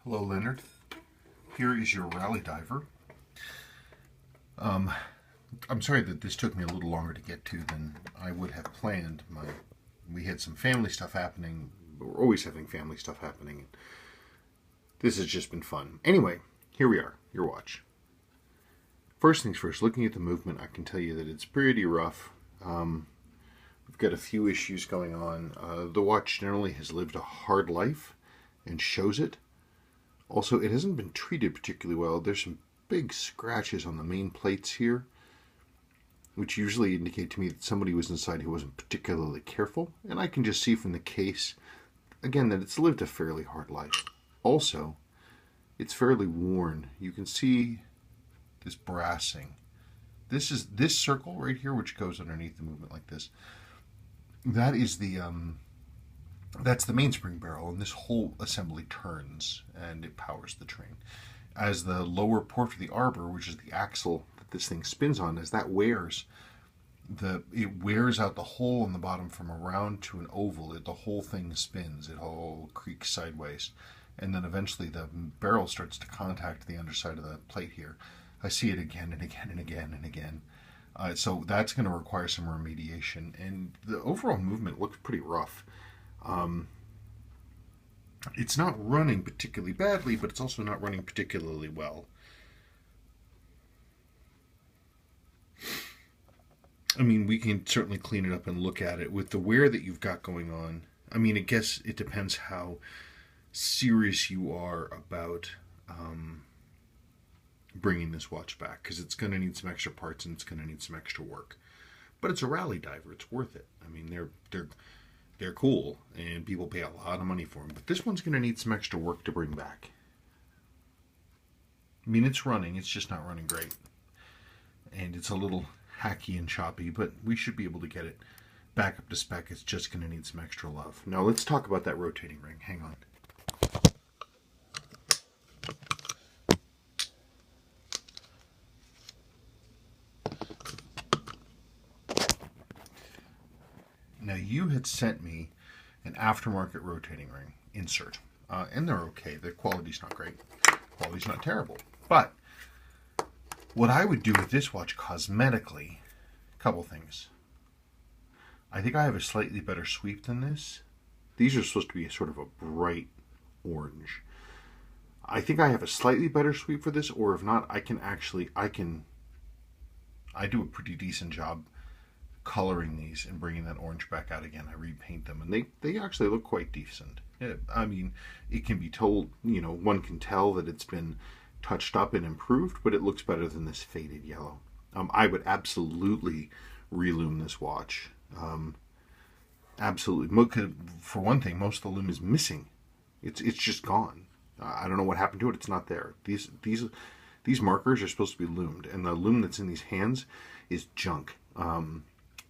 Hello, Leonard. Here is your rally diver. I'm sorry that this took me a little longer to get to than I would have planned. We had some family stuff happening. We're always having family stuff happening. This has just been fun. Anyway, here we are, your watch. First things first, looking at the movement, I can tell you that it's pretty rough. We've got a few issues going on. The watch generally has lived a hard life and shows it. Also, it hasn't been treated particularly well. There's some big scratches on the main plates here, which usually indicate to me that somebody was inside who wasn't particularly careful. And I can just see from the case, again, that it's lived a fairly hard life. Also, it's fairly worn. You can see this brassing. This circle right here, which goes underneath the movement like this. That is that's the mainspring barrel, and this whole assembly turns and it powers the train. As the lower port of the arbor, which is the axle that this thing spins on, as that wears, it wears out the hole in the bottom from a round to an oval. The whole thing spins. It all creaks sideways, and then eventually the barrel starts to contact the underside of the plate here. I see it again and again and again and again. So that's going to require some remediation, and the overall movement looks pretty rough. It's not running particularly badly, but it's also not running particularly well. I mean, we can certainly clean it up and look at it. With the wear that you've got going on, I mean, I guess it depends how serious you are about bringing this watch back, because it's going to need some extra parts and it's going to need some extra work. But it's a rally diver. It's worth it. I mean, they're cool, and people pay a lot of money for them. But this one's going to need some extra work to bring back. I mean, it's running. It's just not running great. And it's a little hacky and choppy, but we should be able to get it back up to spec. It's just going to need some extra love. Now, let's talk about that rotating ring. Hang on. Now, you had sent me an aftermarket rotating ring insert, and they're okay. The quality's not great. The quality's not terrible. But what I would do with this watch cosmetically, a couple things. I think I have a slightly better sweep than this. These are supposed to be sort of a bright orange. I think I have a slightly better sweep for this, or if not, I do a pretty decent job coloring these and bringing that orange back out again. I repaint them, and they actually look quite decent. I mean, it can be told, one can tell that it's been touched up and improved, but it looks better than this faded yellow. I would absolutely relume this watch. Absolutely. For one thing, most of the lume is missing. It's just gone. I don't know what happened to it. It's not there. These markers are supposed to be lumed, and the lume that's in these hands is junk.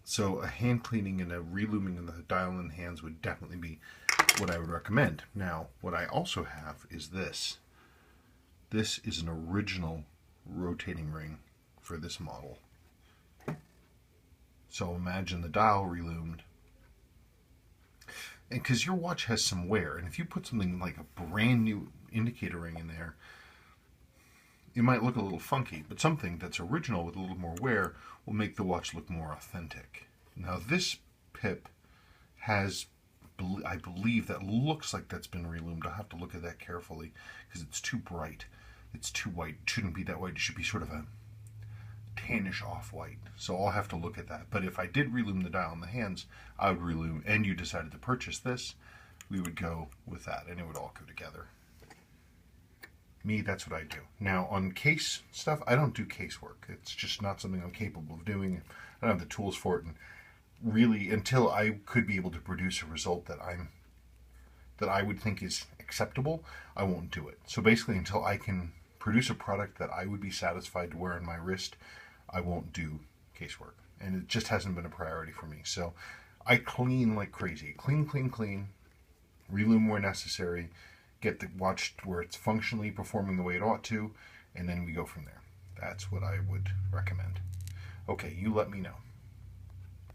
So a hand cleaning and a reluming of the dial in hands would definitely be what I would recommend. Now, what I also have is this. This is an original rotating ring for this model. So imagine the dial relumed. And because your watch has some wear, and if you put something like a brand new indicator ring in there, it might look a little funky, but something that's original with a little more wear will make the watch look more authentic. Now, this pip has, I believe, that looks like that's been relumed. I'll have to look at that carefully because it's too bright. It's too white. It shouldn't be that white. It should be sort of a tannish off-white. So I'll have to look at that. But if I did relume the dial in the hands, I would relume, and you decided to purchase this, we would go with that, and it would all go together. Me, that's what I do. Now, on case stuff, I don't do case work. It's just not something I'm capable of doing. I don't have the tools for it, and really, until I could be able to produce a result that I would think is acceptable, I won't do it. So basically, until I can produce a product that I would be satisfied to wear on my wrist, I won't do casework. And it just hasn't been a priority for me. So I clean like crazy. Clean, relume where necessary, get the watch where it's functionally performing the way it ought to, and then we go from there. That's what I would recommend. Okay, you let me know.